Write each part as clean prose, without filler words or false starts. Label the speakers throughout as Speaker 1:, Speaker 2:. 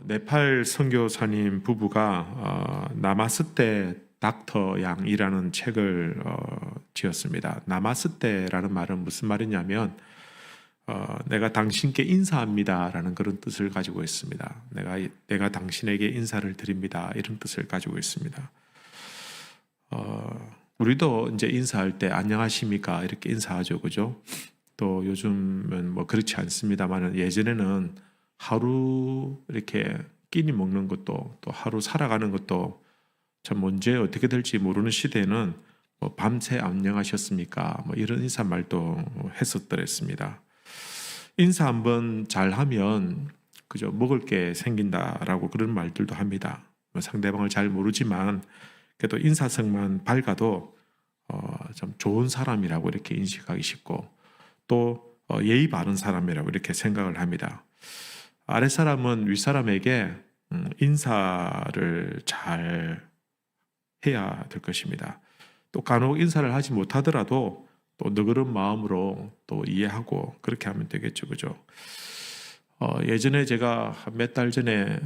Speaker 1: 네팔 선교사님 부부가 나마스테 닥터 양이라는 책을 지었습니다. 나마스테라는 말은 무슨 말이냐면 내가 당신께 인사합니다라는 그런 뜻을 가지고 있습니다. 내가 당신에게 인사를 드립니다 이런 뜻을 가지고 있습니다. 우리도 이제 인사할 때 안녕하십니까 이렇게 인사하죠, 그죠? 또 요즘은 뭐 그렇지 않습니다만 예전에는 하루 이렇게 끼니 먹는 것도 또 하루 살아가는 것도 참 언제 어떻게 될지 모르는 시대에는 뭐 밤새 안녕하셨습니까 뭐 이런 인사말도 했었더랬습니다. 인사 한번 잘하면 그죠, 먹을 게 생긴다라고 그런 말들도 합니다. 뭐 상대방을 잘 모르지만 그래도 인사성만 밝아도 좀 좋은 사람이라고 이렇게 인식하기 쉽고 또 예의 바른 사람이라고 이렇게 생각을 합니다. 아랫사람은 윗사람에게 인사를 잘 해야 될 것입니다. 또 간혹 인사를 하지 못하더라도 또 너그러운 마음으로 또 이해하고 그렇게 하면 되겠죠, 그죠? 예전에 제가 몇 달 전에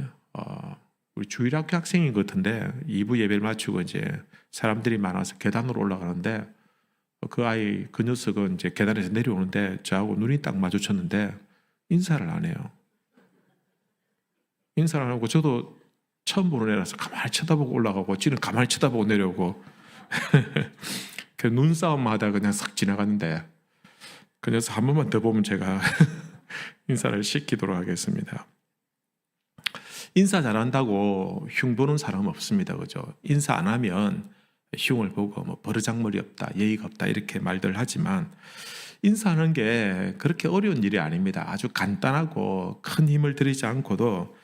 Speaker 1: 우리 주일학교 학생인 것 같은데 2부 예배를 마치고 이제 사람들이 많아서 계단으로 올라가는데 그 아이, 그 녀석은 이제 계단에서 내려오는데 저하고 눈이 딱 마주쳤는데 인사를 안 해요. 인사를 안 하고 저도 처음 보는 애라서 가만히 쳐다보고 올라가고 지는 가만히 쳐다보고 내려오고 그 눈싸움 하다가 그냥 싹 지나갔는데 그 녀석 한 번만 더 보면 제가 인사를 시키도록 하겠습니다. 인사 잘한다고 흉 보는 사람 없습니다, 그죠? 인사 안 하면 흉을 보고 뭐 버르장머리 없다, 예의가 없다 이렇게 말들 하지만 인사하는 게 그렇게 어려운 일이 아닙니다. 아주 간단하고 큰 힘을 들이지 않고도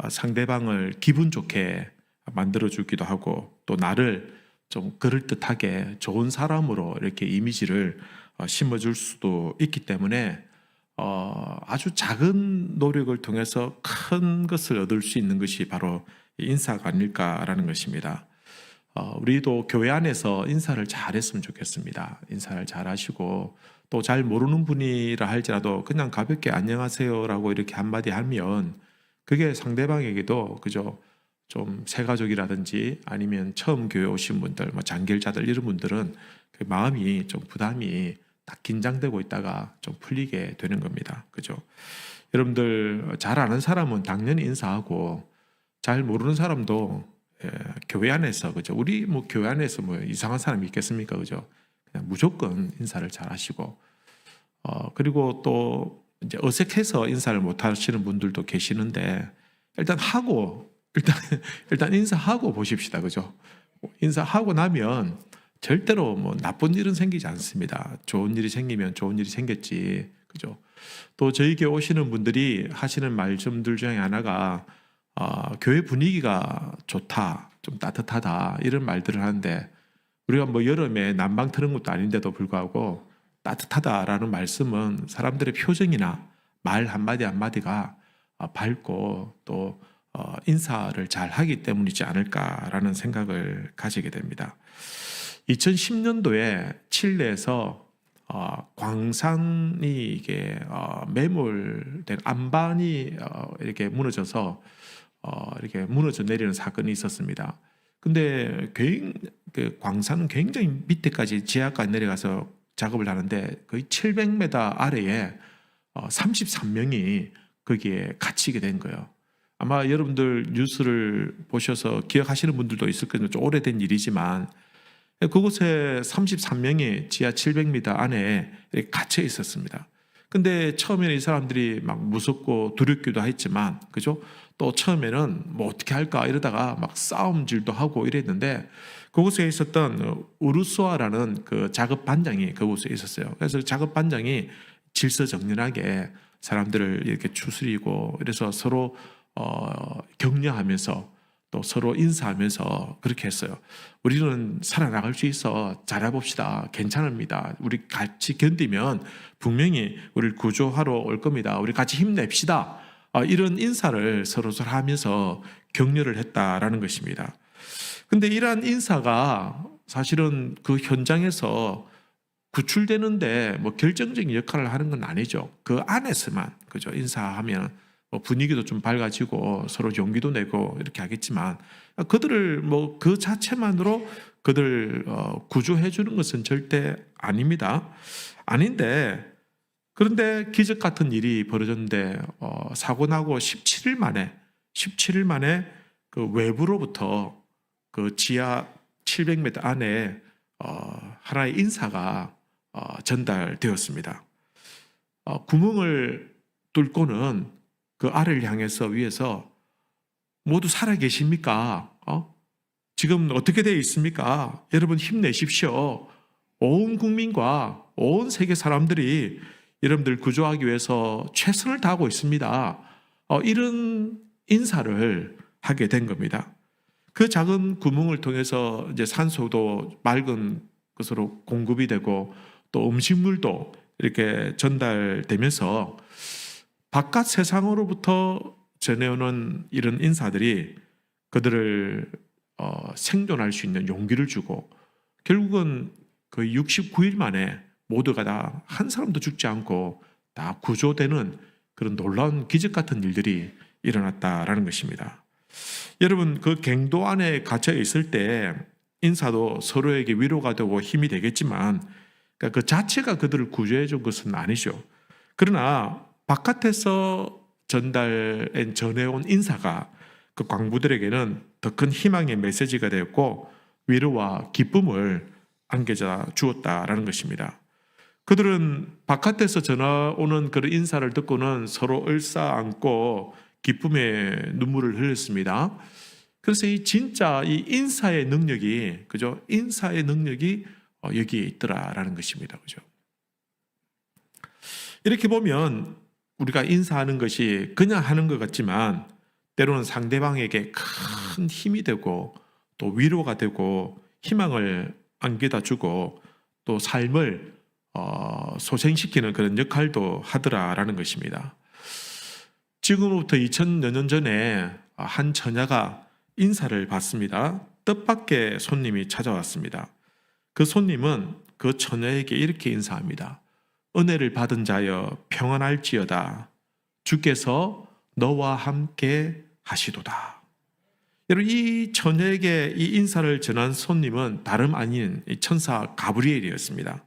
Speaker 1: 상대방을 기분 좋게 만들어 주기도 하고 또 나를 좀 그럴듯하게 좋은 사람으로 이렇게 이미지를 심어줄 수도 있기 때문에 아주 작은 노력을 통해서 큰 것을 얻을 수 있는 것이 바로 인사가 아닐까라는 것입니다. 우리도 교회 안에서 인사를 잘했으면 좋겠습니다. 인사를 잘하시고 또 잘 모르는 분이라 할지라도 그냥 가볍게 안녕하세요라고 이렇게 한마디 하면 그게 상대방에게도 그죠, 좀 새가족이라든지 아니면 처음 교회 오신 분들, 뭐 장결자들 이런 분들은 그 마음이 좀 부담이 딱 긴장되고 있다가 좀 풀리게 되는 겁니다. 그죠? 여러분들 잘 아는 사람은 당연히 인사하고 잘 모르는 사람도 교회 안에서 그죠? 우리 뭐 교회 안에서 뭐 이상한 사람이 있겠습니까? 그죠? 그냥 무조건 인사를 잘 하시고 그리고 또 이제 어색해서 인사를 못 하시는 분들도 계시는데 일단 인사하고 보십시다. 그죠? 인사하고 나면 절대로 뭐 나쁜 일은 생기지 않습니다. 좋은 일이 생기면 좋은 일이 생겼지. 그죠? 또 저희에게 오시는 분들이 하시는 말씀들 중에 하나가 교회 분위기가 좋다, 좀 따뜻하다 이런 말들을 하는데 우리가 뭐 여름에 난방 트는 것도 아닌데도 불구하고 따뜻하다라는 말씀은 사람들의 표정이나 말 한마디 한마디가 밝고 또 인사를 잘 하기 때문이지 않을까라는 생각을 가지게 됩니다. 2010년도에 칠레에서 광산이 이게 매몰된 안반이 이렇게 무너져서 이렇게 무너져 내리는 사건이 있었습니다. 근데 그 광산은 굉장히 밑에까지 지하까지 내려가서 작업을 하는데 거의 700m 아래에 33명이 거기에 갇히게 된 거예요. 아마 여러분들 뉴스를 보셔서 기억하시는 분들도 있을 거예요. 좀 오래된 일이지만 그곳에 33명이 지하 700m 안에 이렇게 갇혀 있었습니다. 근데 처음에는 이 사람들이 막 무섭고 두렵기도 했지만, 그죠? 또 처음에는 뭐 어떻게 할까 이러다가 막 싸움질도 하고 이랬는데 그곳에 있었던 우르수아라는 그 작업 반장이 그곳에 있었어요. 그래서 작업 반장이 질서정연하게 사람들을 이렇게 추스리고 이래서 서로 격려하면서 또 서로 인사하면서 그렇게 했어요. 우리는 살아나갈 수 있어. 잘해봅시다. 괜찮습니다. 우리 같이 견디면 분명히 우리를 구조하러 올 겁니다. 우리 같이 힘냅시다. 이런 인사를 서로 하면서 격려를 했다라는 것입니다. 근데 이러한 인사가 사실은 그 현장에서 구출되는데 뭐 결정적인 역할을 하는 건 아니죠. 그 안에서만, 그죠? 인사하면 분위기도 좀 밝아지고 서로 용기도 내고 이렇게 하겠지만 그들을 그 자체만으로 그들 구조해 주는 것은 절대 아닙니다. 아닌데 그런데 기적 같은 일이 벌어졌는데 사고 나고 17일 만에 그 외부로부터 그 지하 700m 안에 하나의 인사가 전달되었습니다. 구멍을 뚫고는 그 아래를 향해서 위에서 모두 살아 계십니까? 지금 어떻게 되어 있습니까? 여러분 힘내십시오. 온 국민과 온 세계 사람들이 여러분들 구조하기 위해서 최선을 다하고 있습니다. 이런 인사를 하게 된 겁니다. 그 작은 구멍을 통해서 이제 산소도 맑은 것으로 공급이 되고 또 음식물도 이렇게 전달되면서 바깥 세상으로부터 전해오는 이런 인사들이 그들을 생존할 수 있는 용기를 주고 결국은 거의 69일 만에 모두가 다 한 사람도 죽지 않고 다 구조되는 그런 놀라운 기적 같은 일들이 일어났다라는 것입니다. 여러분 그 갱도 안에 갇혀 있을 때 인사도 서로에게 위로가 되고 힘이 되겠지만 그러니까 그 자체가 그들을 구조해 준 것은 아니죠. 그러나 바깥에서 전해온 인사가 그 광부들에게는 더 큰 희망의 메시지가 되었고 위로와 기쁨을 안겨다 주었다라는 것입니다. 그들은 바깥에서 전해오는 그런 인사를 듣고는 서로 을사안고 기쁨의 눈물을 흘렸습니다. 그래서 진짜 이 인사의 능력이 그죠? 인사의 능력이 여기에 있더라라는 것입니다. 그죠? 이렇게 보면 우리가 인사하는 것이 그냥 하는 것 같지만 때로는 상대방에게 큰 힘이 되고 또 위로가 되고 희망을 안겨다 주고 또 삶을 소생시키는 그런 역할도 하더라라는 것입니다. 지금부터 2000여 년 전에 한 처녀가 인사를 받습니다. 뜻밖의 손님이 찾아왔습니다. 그 손님은 그 처녀에게 이렇게 인사합니다. 은혜를 받은 자여 평안할지어다. 주께서 너와 함께 하시도다. 여러분 이 처녀에게 이 인사를 전한 손님은 다름 아닌 천사 가브리엘이었습니다.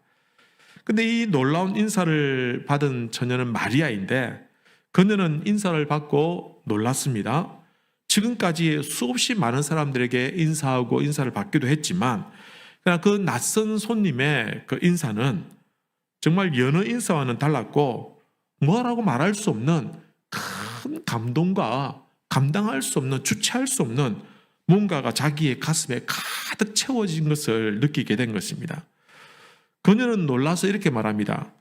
Speaker 1: 근데 이 놀라운 인사를 받은 처녀는 마리아인데 그녀는 인사를 받고 놀랐습니다. 지금까지 수없이 많은 사람들에게 인사하고 인사를 받기도 했지만 그러나 그 낯선 손님의 그 인사는 정말 여느 인사와는 달랐고 뭐라고 말할 수 없는 큰 감동과 감당할 수 없는 주체할 수 없는 뭔가가 자기의 가슴에 가득 채워진 것을 느끼게 된 것입니다. 그녀는 놀라서 이렇게 말합니다.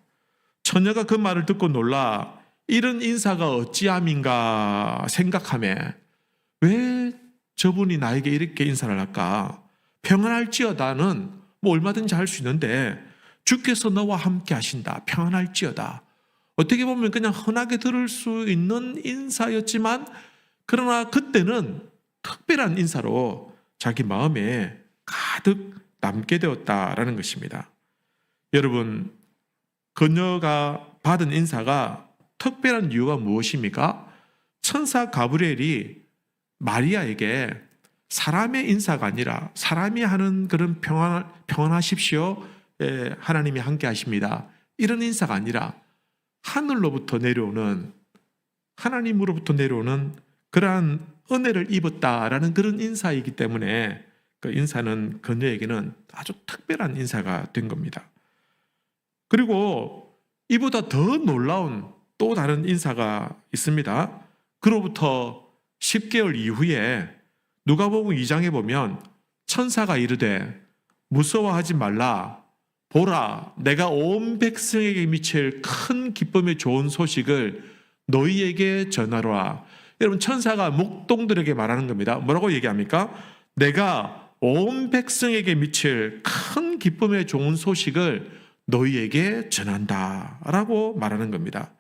Speaker 1: 처녀가 그 말을 듣고 놀라 이런 인사가 어찌함인가 생각하며 왜 저분이 나에게 이렇게 인사를 할까? 평안할지어다는 뭐 얼마든지 할 수 있는데 주께서 너와 함께 하신다. 평안할지어다. 어떻게 보면 그냥 흔하게 들을 수 있는 인사였지만 그러나 그때는 특별한 인사로 자기 마음에 가득 남게 되었다라는 것입니다. 여러분, 그녀가 받은 인사가 특별한 이유가 무엇입니까? 천사 가브리엘이 마리아에게 사람의 인사가 아니라 사람이 하는 그런 평안하십시오. 하나님이 함께 하십니다. 이런 인사가 아니라 하늘로부터 내려오는 하나님으로부터 내려오는 그러한 은혜를 입었다라는 그런 인사이기 때문에 그 인사는 그녀에게는 아주 특별한 인사가 된 겁니다. 그리고 이보다 더 놀라운 또 다른 인사가 있습니다. 그로부터 10개월 이후에 누가복음 2장에 보면 천사가 이르되 무서워하지 말라. 보라, 내가 온 백성에게 미칠 큰 기쁨의 좋은 소식을 너희에게 전하노라. 여러분, 천사가 목동들에게 말하는 겁니다. 뭐라고 얘기합니까? 내가 온 백성에게 미칠 큰 기쁨의 좋은 소식을 너희에게 전한다 라고 말하는 겁니다.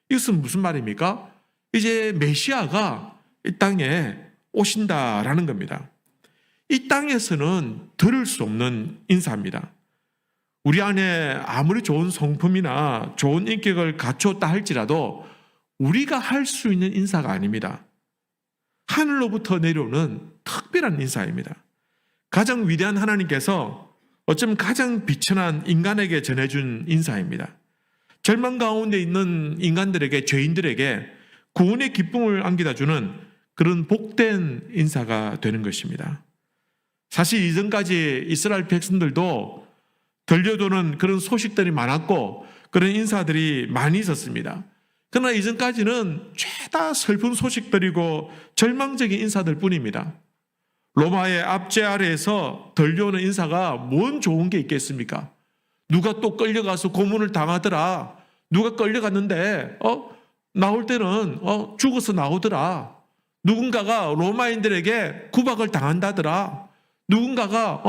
Speaker 1: 이것은 무슨 말입니까? 이제 메시아가 이 땅에 오신다라는 겁니다. 이 땅에서는 들을 수 없는 인사입니다. 우리 안에 아무리 좋은 성품이나 좋은 인격을 갖추었다 할지라도 우리가 할 수 있는 인사가 아닙니다. 하늘로부터 내려오는 특별한 인사입니다. 가장 위대한 하나님께서 어쩌면 가장 비천한 인간에게 전해준 인사입니다. 절망 가운데 있는 인간들에게, 죄인들에게 구원의 기쁨을 안겨다 주는 그런 복된 인사가 되는 것입니다. 사실 이전까지 이스라엘 백성들도 들려도는 그런 소식들이 많았고 그런 인사들이 많이 있었습니다. 그러나 이전까지는 죄다 슬픈 소식들이고 절망적인 인사들 뿐입니다. 로마의 압제 아래에서 들려오는 인사가 뭔 좋은 게 있겠습니까? 누가 또 끌려가서 고문을 당하더라. 누가 끌려갔는데 나올 때는 죽어서 나오더라. 누군가가 로마인들에게 구박을 당한다더라. 누군가가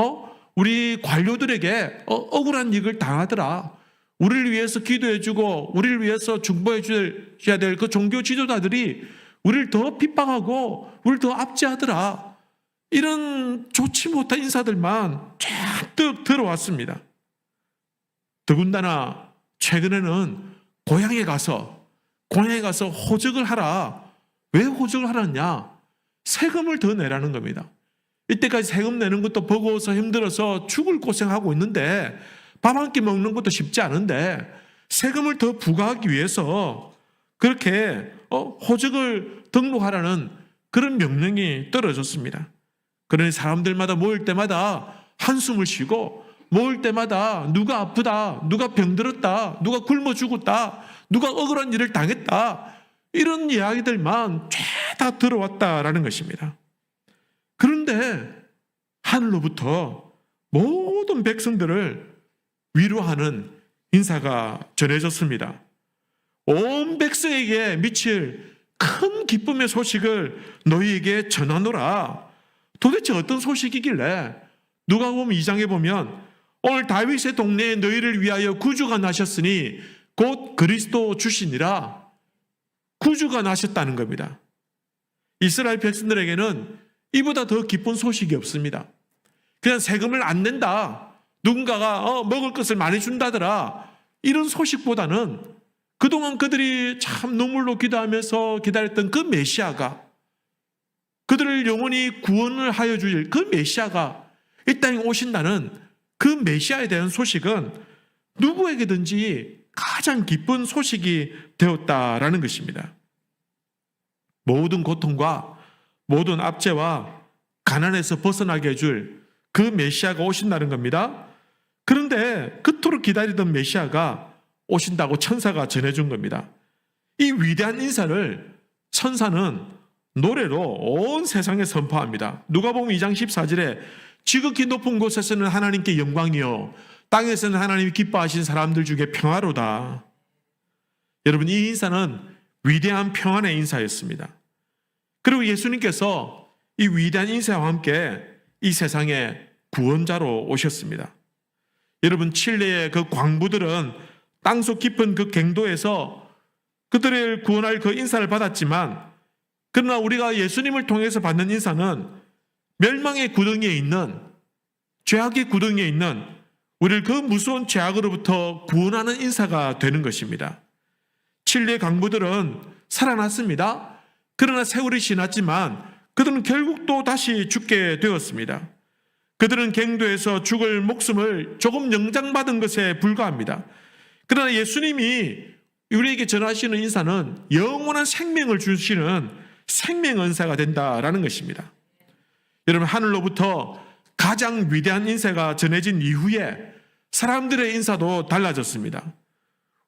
Speaker 1: 우리 관료들에게 억울한 일을 당하더라. 우리를 위해서 기도해주고 우리를 위해서 중보해 줘야 될 그 종교 지도자들이 우리를 더 핍박하고 우리를 더 압제하더라. 이런 좋지 못한 인사들만 잔뜩 들어왔습니다. 더군다나 최근에는 고향에 가서 호적을 하라. 왜 호적을 하라냐? 세금을 더 내라는 겁니다. 이때까지 세금 내는 것도 버거워서 힘들어서 죽을 고생하고 있는데 밥 한 끼 먹는 것도 쉽지 않은데 세금을 더 부과하기 위해서 그렇게 호적을 등록하라는 그런 명령이 떨어졌습니다. 그러니 사람들마다 모일 때마다 한숨을 쉬고 모일 때마다 누가 아프다, 누가 병들었다, 누가 굶어 죽었다, 누가 억울한 일을 당했다 이런 이야기들만 죄다 들어왔다라는 것입니다. 그런데 하늘로부터 모든 백성들을 위로하는 인사가 전해졌습니다. 온 백성에게 미칠 큰 기쁨의 소식을 너희에게 전하노라. 도대체 어떤 소식이길래 누가복음 2장에 보면 오늘 다윗의 동네에 너희를 위하여 구주가 나셨으니 곧 그리스도 주시니라. 구주가 나셨다는 겁니다. 이스라엘 백성들에게는 이보다 더 기쁜 소식이 없습니다. 그냥 세금을 안 낸다. 누군가가 먹을 것을 많이 준다더라. 이런 소식보다는 그동안 그들이 참 눈물로 기도하면서 기다렸던 그 메시아가, 그들을 영원히 구원을 하여 주실 그 메시아가 이 땅에 오신다는 그 메시아에 대한 소식은 누구에게든지 가장 기쁜 소식이 되었다라는 것입니다. 모든 고통과 모든 압제와 가난에서 벗어나게 해줄 그 메시아가 오신다는 겁니다. 그런데 그토록 기다리던 메시아가 오신다고 천사가 전해준 겁니다. 이 위대한 인사를 천사는 노래로 온 세상에 선포합니다. 누가복음 2장 14절에 지극히 높은 곳에서는 하나님께 영광이요 땅에서는 하나님이 기뻐하신 사람들 중에 평화로다. 여러분, 이 인사는 위대한 평안의 인사였습니다. 그리고 예수님께서 이 위대한 인사와 함께 이 세상에 구원자로 오셨습니다. 여러분, 칠레의 그 광부들은 땅속 깊은 그 갱도에서 그들을 구원할 그 인사를 받았지만, 그러나 우리가 예수님을 통해서 받는 인사는 멸망의 구덩이에 있는, 죄악의 구덩이에 있는 우리를 그 무서운 죄악으로부터 구원하는 인사가 되는 것입니다. 칠레 강부들은 살아났습니다. 그러나 세월이 지났지만 그들은 결국 또 다시 죽게 되었습니다. 그들은 갱도에서 죽을 목숨을 조금 영장받은 것에 불과합니다. 그러나 예수님이 우리에게 전하시는 인사는 영원한 생명을 주시는 생명 은사가 된다라는 것입니다. 여러분, 하늘로부터 가장 위대한 인사가 전해진 이후에 사람들의 인사도 달라졌습니다.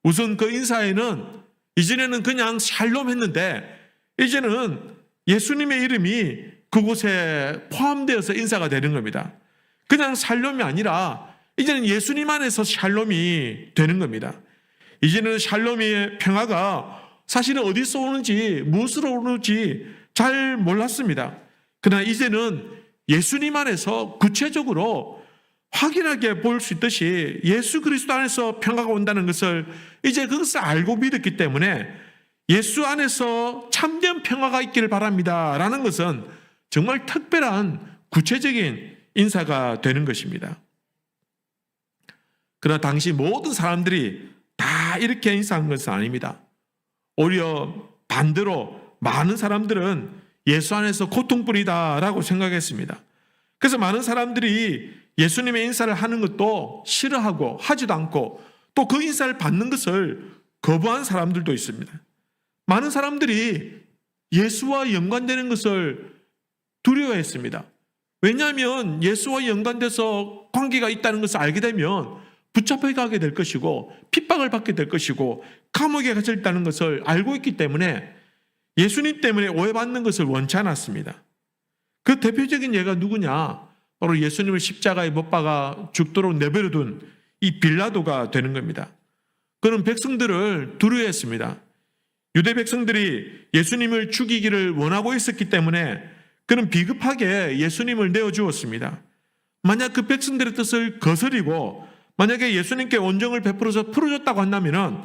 Speaker 1: 우선 그 인사에는 이전에는 그냥 샬롬 했는데 이제는 예수님의 이름이 그곳에 포함되어서 인사가 되는 겁니다. 그냥 샬롬이 아니라 이제는 예수님 안에서 샬롬이 되는 겁니다. 이제는 샬롬의 평화가 사실은 어디서 오는지 무엇으로 오는지 잘 몰랐습니다. 그러나 이제는 예수님 안에서 구체적으로 확인하게 볼 수 있듯이 예수 그리스도 안에서 평화가 온다는 것을 이제 그것을 알고 믿었기 때문에 예수 안에서 참된 평화가 있기를 바랍니다 라는 것은 정말 특별한 구체적인 인사가 되는 것입니다. 그러나 당시 모든 사람들이 다 이렇게 인사한 것은 아닙니다. 오히려 반대로 많은 사람들은 예수 안에서 고통뿐이다라고 생각했습니다. 그래서 많은 사람들이 예수님의 인사를 하는 것도 싫어하고 하지도 않고 또 그 인사를 받는 것을 거부한 사람들도 있습니다. 많은 사람들이 예수와 연관되는 것을 두려워했습니다. 왜냐하면 예수와 연관돼서 관계가 있다는 것을 알게 되면 붙잡혀가게 될 것이고 핍박을 받게 될 것이고 감옥에 갇혀 있다는 것을 알고 있기 때문에 예수님 때문에 오해받는 것을 원치 않았습니다. 그 대표적인 예가 누구냐? 바로 예수님을 십자가에 못 박아 죽도록 내버려둔 이 빌라도가 되는 겁니다. 그는 백성들을 두려워했습니다. 유대 백성들이 예수님을 죽이기를 원하고 있었기 때문에 그는 비급하게 예수님을 내어주었습니다. 만약 그 백성들의 뜻을 거스리고 만약에 예수님께 온정을 베풀어서 풀어줬다고 한다면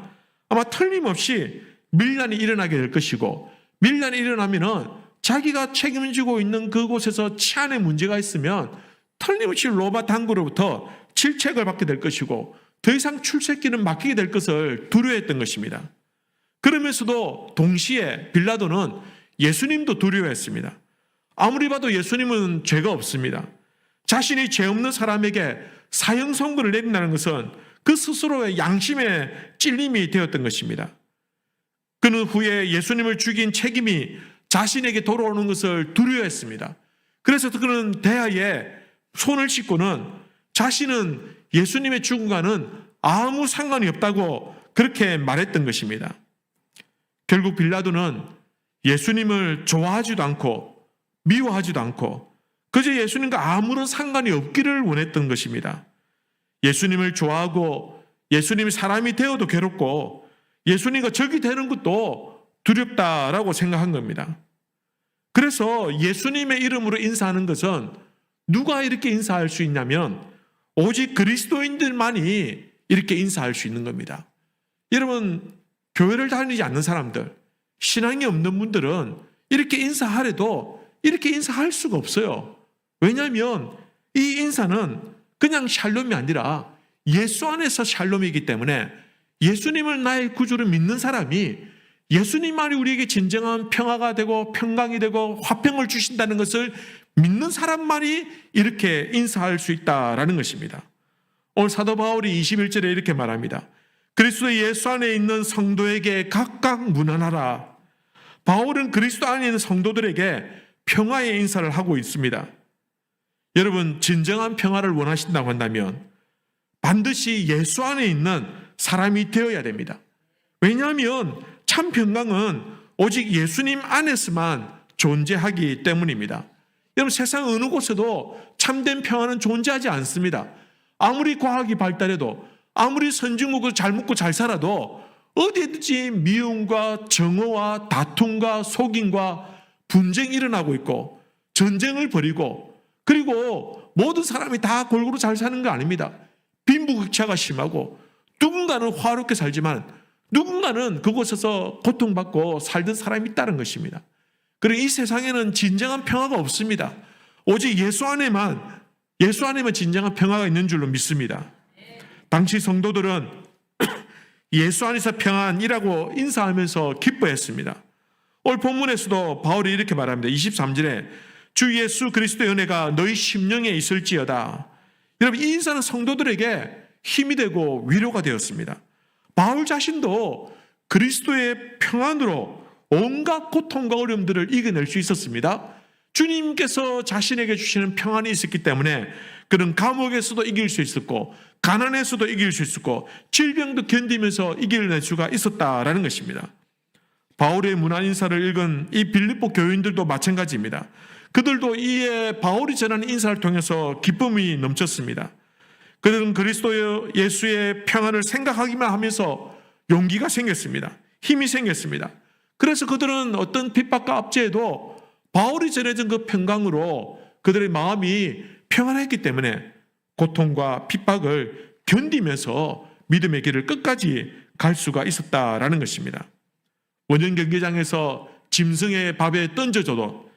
Speaker 1: 아마 틀림없이 밀란이 일어나게 될 것이고 밀란이 일어나면 자기가 책임지고 있는 그곳에서 치안에 문제가 있으면 틀림없이 로마 당국으로부터 질책을 받게 될 것이고 더 이상 출세길은 막히게 될 것을 두려워했던 것입니다. 그러면서도 동시에 빌라도는 예수님도 두려워했습니다. 아무리 봐도 예수님은 죄가 없습니다. 자신이 죄 없는 사람에게 사형 선고를 내린다는 것은 그 스스로의 양심의 찔림이 되었던 것입니다. 그는 후에 예수님을 죽인 책임이 자신에게 돌아오는 것을 두려워했습니다. 그래서 그는 대하에 손을 씻고는 자신은 예수님의 죽음과는 아무 상관이 없다고 그렇게 말했던 것입니다. 결국 빌라도는 예수님을 좋아하지도 않고 미워하지도 않고 그저 예수님과 아무런 상관이 없기를 원했던 것입니다. 예수님을 좋아하고 예수님이 사람이 되어도 괴롭고 예수님과 적이 되는 것도 두렵다라고 생각한 겁니다. 그래서 예수님의 이름으로 인사하는 것은 누가 이렇게 인사할 수 있냐면 오직 그리스도인들만이 이렇게 인사할 수 있는 겁니다. 여러분, 교회를 다니지 않는 사람들, 신앙이 없는 분들은 이렇게 인사하래도 이렇게 인사할 수가 없어요. 왜냐하면 이 인사는 그냥 샬롬이 아니라 예수 안에서 샬롬이기 때문에 예수님을 나의 구주로 믿는 사람이 예수님만이 우리에게 진정한 평화가 되고 평강이 되고 화평을 주신다는 것을 믿는 사람만이 이렇게 인사할 수 있다라는 것입니다. 오늘 사도 바울이 21절에 이렇게 말합니다. 그리스도 예수 안에 있는 성도에게 각각 문안하라. 바울은 그리스도 안에 있는 성도들에게 평화의 인사를 하고 있습니다. 여러분, 진정한 평화를 원하신다고 한다면 반드시 예수 안에 있는 사람이 되어야 됩니다. 왜냐하면 참 평강은 오직 예수님 안에서만 존재하기 때문입니다. 여러분, 세상 어느 곳에도 참된 평화는 존재하지 않습니다. 아무리 과학이 발달해도 아무리 선진국을 잘 먹고 잘 살아도 어디든지 미움과 정오와 다툼과 속임과 분쟁이 일어나고 있고 전쟁을 벌이고 그리고 모든 사람이 다 골고루 잘 사는 거 아닙니다. 빈부격차가 심하고 누군가는 화롭게 살지만 누군가는 그곳에서 고통받고 살던 사람이 있다는 것입니다. 그리고 이 세상에는 진정한 평화가 없습니다. 오직 예수 안에만 진정한 평화가 있는 줄로 믿습니다. 당시 성도들은 예수 안에서 평안이라고 인사하면서 기뻐했습니다. 오늘 본문에서도 바울이 이렇게 말합니다. 23절에 주 예수 그리스도의 은혜가 너희 심령에 있을지어다. 여러분, 이 인사는 성도들에게 힘이 되고 위로가 되었습니다. 바울 자신도 그리스도의 평안으로 온갖 고통과 어려움들을 이겨낼 수 있었습니다. 주님께서 자신에게 주시는 평안이 있었기 때문에 그는 감옥에서도 이길 수 있었고 가난에서도 이길 수 있었고 질병도 견디면서 이겨낼 수가 있었다라는 것입니다. 바울의 문안 인사를 읽은 이 빌립보 교인들도 마찬가지입니다. 그들도 이에 바울이 전하는 인사를 통해서 기쁨이 넘쳤습니다. 그들은 그리스도 예수의 평안을 생각하기만 하면서 용기가 생겼습니다. 힘이 생겼습니다. 그래서 그들은 어떤 핍박과 압제에도 바울이 전해준 그 평강으로 그들의 마음이 평안했기 때문에 고통과 핍박을 견디면서 믿음의 길을 끝까지 갈 수가 있었다라는 것입니다. 원전 경기장에서 짐승의 밥에 던져줘도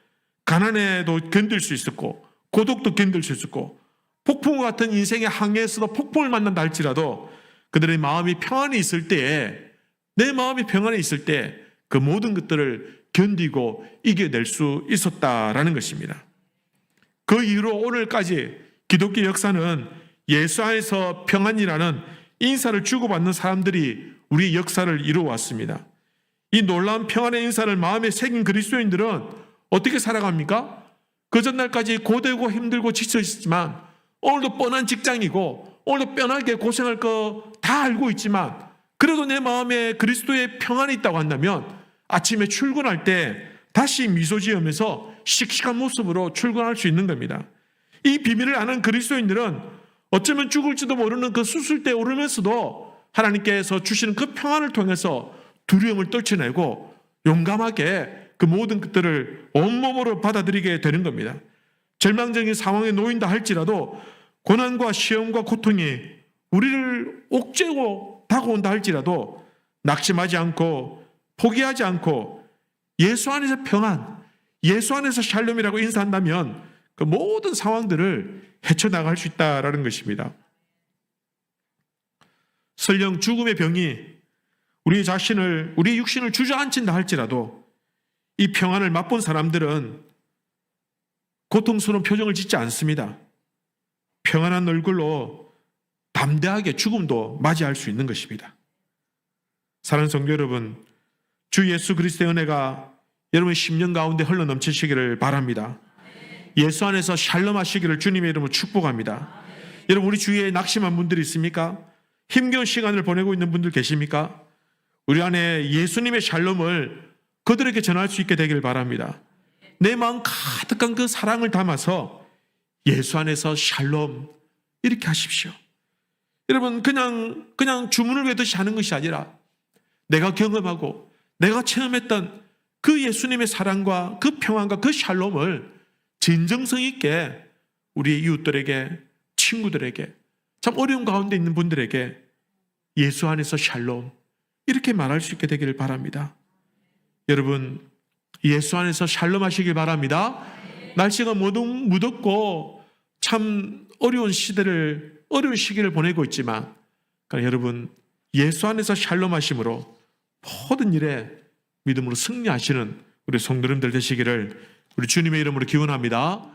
Speaker 1: 가난에도 견딜 수 있었고 고독도 견딜 수 있었고 폭풍과 같은 인생의 항해에서도 폭풍을 만난다 할지라도 그들의 마음이 평안히 있을 때에 내 마음이 평안히 있을 때 그 모든 것들을 견디고 이겨낼 수 있었다라는 것입니다. 그 이후로 오늘까지 기독교 역사는 예수 안에서 평안이라는 인사를 주고받는 사람들이 우리의 역사를 이루어왔습니다. 이 놀라운 평안의 인사를 마음에 새긴 그리스도인들은 어떻게 살아갑니까? 그 전날까지 고되고 힘들고 지쳐 있었지만 오늘도 뻔한 직장이고 오늘도 뻔하게 고생할 거 다 알고 있지만 그래도 내 마음에 그리스도의 평안이 있다고 한다면 아침에 출근할 때 다시 미소 지으면서 씩씩한 모습으로 출근할 수 있는 겁니다. 이 비밀을 아는 그리스도인들은 어쩌면 죽을지도 모르는 그 수술대에 오르면서도 하나님께서 주시는 그 평안을 통해서 두려움을 떨쳐내고 용감하게 그 모든 것들을 온몸으로 받아들이게 되는 겁니다. 절망적인 상황에 놓인다 할지라도 고난과 시험과 고통이 우리를 옥죄고 다가온다 할지라도 낙심하지 않고 포기하지 않고 예수 안에서 평안, 예수 안에서 샬롬이라고 인사한다면 그 모든 상황들을 헤쳐나갈 수 있다는 것입니다. 설령 죽음의 병이 우리 자신을, 우리 육신을 주저앉힌다 할지라도 이 평안을 맛본 사람들은 고통스러운 표정을 짓지 않습니다. 평안한 얼굴로 담대하게 죽음도 맞이할 수 있는 것입니다. 사랑하는 성도 여러분, 주 예수 그리스도의 은혜가 여러분의 심령 가운데 흘러넘치시기를 바랍니다. 예수 안에서 샬롬 하시기를 주님의 이름으로 축복합니다. 여러분, 우리 주위에 낙심한 분들이 있습니까? 힘겨운 시간을 보내고 있는 분들 계십니까? 우리 안에 예수님의 샬롬을 그들에게 전할 수 있게 되길 바랍니다. 내 마음 가득한 그 사랑을 담아서 예수 안에서 샬롬 이렇게 하십시오. 여러분, 그냥 주문을 외듯이 하는 것이 아니라 내가 경험하고 내가 체험했던 그 예수님의 사랑과 그 평안과 그 샬롬을 진정성 있게 우리 이웃들에게, 친구들에게, 참 어려운 가운데 있는 분들에게 예수 안에서 샬롬 이렇게 말할 수 있게 되기를 바랍니다. 여러분, 예수 안에서 샬롬 하시길 바랍니다. 날씨가 무덥고 참 어려운 시기를 보내고 있지만 그러니까 여러분, 예수 안에서 샬롬 하심으로 모든 일에 믿음으로 승리하시는 우리 성도님들 되시기를 우리 주님의 이름으로 기원합니다.